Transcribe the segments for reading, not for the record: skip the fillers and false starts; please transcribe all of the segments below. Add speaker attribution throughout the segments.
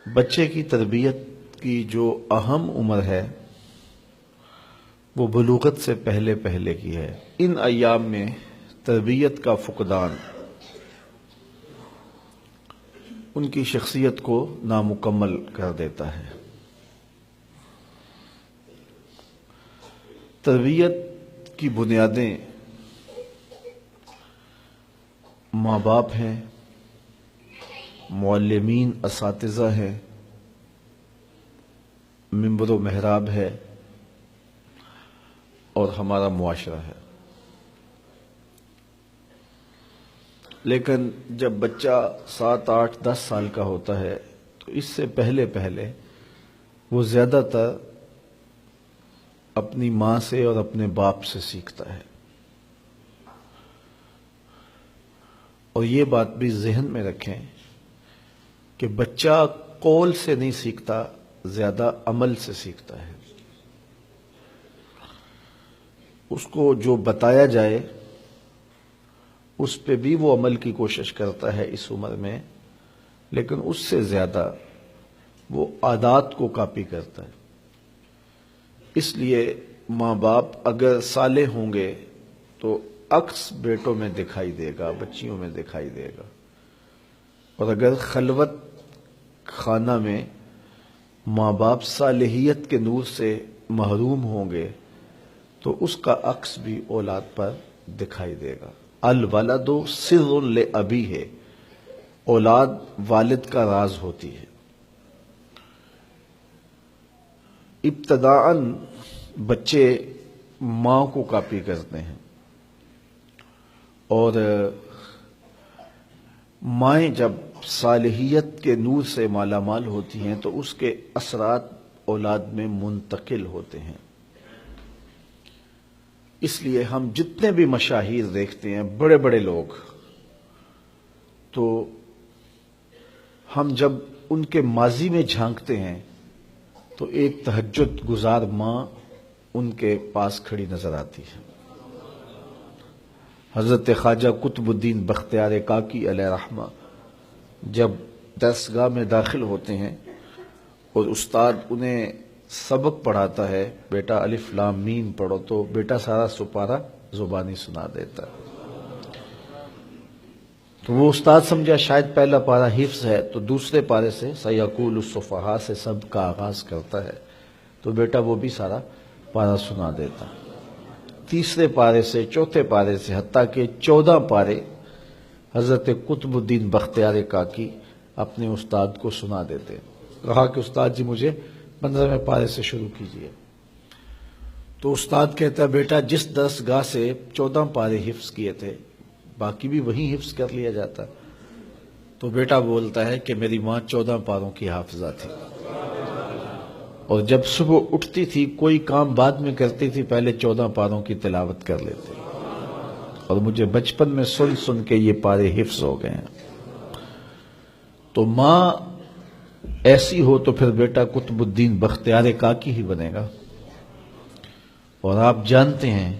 Speaker 1: بچے کی تربیت کی جو اہم عمر ہے وہ بلوغت سے پہلے پہلے کی ہے۔ ان ایام میں تربیت کا فقدان ان کی شخصیت کو نامکمل کر دیتا ہے۔ تربیت کی بنیادیں ماں باپ ہیں، معلمین اساتذہ ہیں، منبر و محراب ہے اور ہمارا معاشرہ ہے۔ لیکن جب بچہ 7، 8، 10 سال کا ہوتا ہے تو اس سے پہلے پہلے وہ زیادہ تر اپنی ماں سے اور اپنے باپ سے سیکھتا ہے، اور یہ بات بھی ذہن میں رکھیں کہ بچہ قول سے نہیں سیکھتا، زیادہ عمل سے سیکھتا ہے۔ اس کو جو بتایا جائے اس پہ بھی وہ عمل کی کوشش کرتا ہے اس عمر میں، لیکن اس سے زیادہ وہ عادات کو کاپی کرتا ہے۔ اس لیے ماں باپ اگر صالح ہوں گے تو عکس بیٹوں میں دکھائی دے گا، بچیوں میں دکھائی دے گا، اور اگر خلوت خانہ میں ماں باپ صالحیت کے نور سے محروم ہوں گے تو اس کا عکس بھی اولاد پر دکھائی دے گا۔ الولد سر لابیہ، اولاد والد کا راز ہوتی ہے۔ ابتداءً بچے ماں کو کاپی کرتے ہیں، اور مائیں جب صالحیت کے نور سے مالا مال ہوتی ہیں تو اس کے اثرات اولاد میں منتقل ہوتے ہیں۔ اس لیے ہم جتنے بھی مشاہیر دیکھتے ہیں، بڑے بڑے لوگ، تو ہم جب ان کے ماضی میں جھانکتے ہیں تو ایک تہجد گزار ماں ان کے پاس کھڑی نظر آتی ہے۔ حضرت خواجہ قطب الدین بختیار کاکی علیہ رحمہ جب درسگاہ میں داخل ہوتے ہیں اور استاد انہیں سبق پڑھاتا ہے، بیٹا الف لام میم پڑھو، تو بیٹا سارا سپارہ زبانی سنا دیتا ہے۔ تو وہ استاد سمجھا شاید پہلا پارہ حفظ ہے، تو دوسرے پارے سے سیقول الصفحاء سے سب کا آغاز کرتا ہے، تو بیٹا وہ بھی سارا پارہ سنا دیتا۔ تیسرے پارے سے، چوتھے پارے سے، حتیٰ کہ 14 پارے حضرت قطب الدین بختیار کاکی اپنے استاد کو سنا دیتے۔ کہا کہ استاد جی مجھے 15ویں پارے سے شروع کیجیے۔ تو استاد کہتا ہے بیٹا جس درسگاہ سے 14 پارے حفظ کیے تھے باقی بھی وہیں حفظ کر لیا جاتا۔ تو بیٹا بولتا ہے کہ میری ماں 14 پاروں کی حافظہ تھی، اور جب صبح اٹھتی تھی کوئی کام بعد میں کرتی تھی، پہلے 14 پاروں کی تلاوت کر لیتی، اور مجھے بچپن میں سن سن کے یہ پارے حفظ ہو گئے ہیں۔ تو ماں ایسی ہو تو پھر بیٹا قطب الدین بختیار کاکی ہی بنے گا۔ اور آپ جانتے ہیں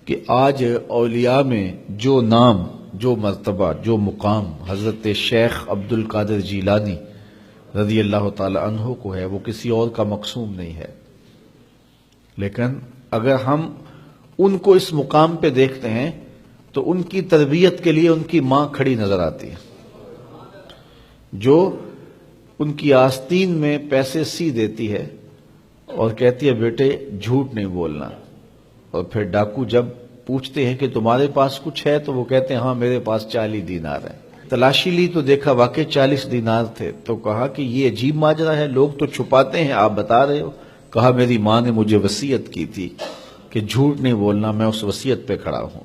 Speaker 1: کہ آج اولیاء میں جو نام، جو مرتبہ، جو مقام حضرت شیخ عبد القادر جیلانی رضی اللہ تعالی عنہ کو ہے، وہ کسی اور کا مقسوم نہیں ہے۔ لیکن اگر ہم ان کو اس مقام پہ دیکھتے ہیں تو ان کی تربیت کے لیے ان کی ماں کھڑی نظر آتی ہے، جو ان کی آستین میں پیسے سی دیتی ہے اور کہتی ہے بیٹے جھوٹ نہیں بولنا۔ اور پھر ڈاکو جب پوچھتے ہیں کہ تمہارے پاس کچھ ہے تو وہ کہتے ہیں ہاں میرے پاس 40 دینار ہیں۔ تلاشی لی تو دیکھا واقعی 40 دینار تھے، تو کہا کہ یہ عجیب ماجرا ہے، لوگ تو چھپاتے ہیں، آپ بتا رہے ہو؟ کہا میری ماں نے مجھے وصیت کی تھی کہ جھوٹ نہیں بولنا، میں اس وصیت پہ کھڑا ہوں۔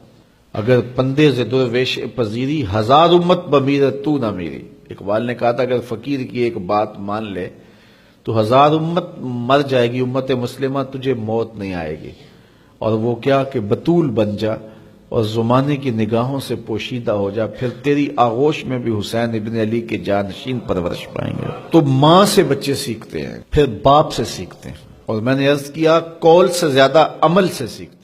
Speaker 1: اگر پندے سے درویش پذیری 1000 امت بمیرت تو نہ میری۔ اقبال نے کہا تھا اگر فقیر کی ایک بات مان لے تو 1000 امت مر جائے گی، امت مسلمہ تجھے موت نہیں آئے گی۔ اور وہ کیا کہ بطول بن جا اور زمانے کی نگاہوں سے پوشیدہ ہو جا، پھر تیری آغوش میں بھی حسین ابن علی کے جانشین پرورش پائیں گے۔ تو ماں سے بچے سیکھتے ہیں، پھر باپ سے سیکھتے ہیں، اور میں نے عرض کیا قول سے زیادہ عمل سے سیکھتے ہیں۔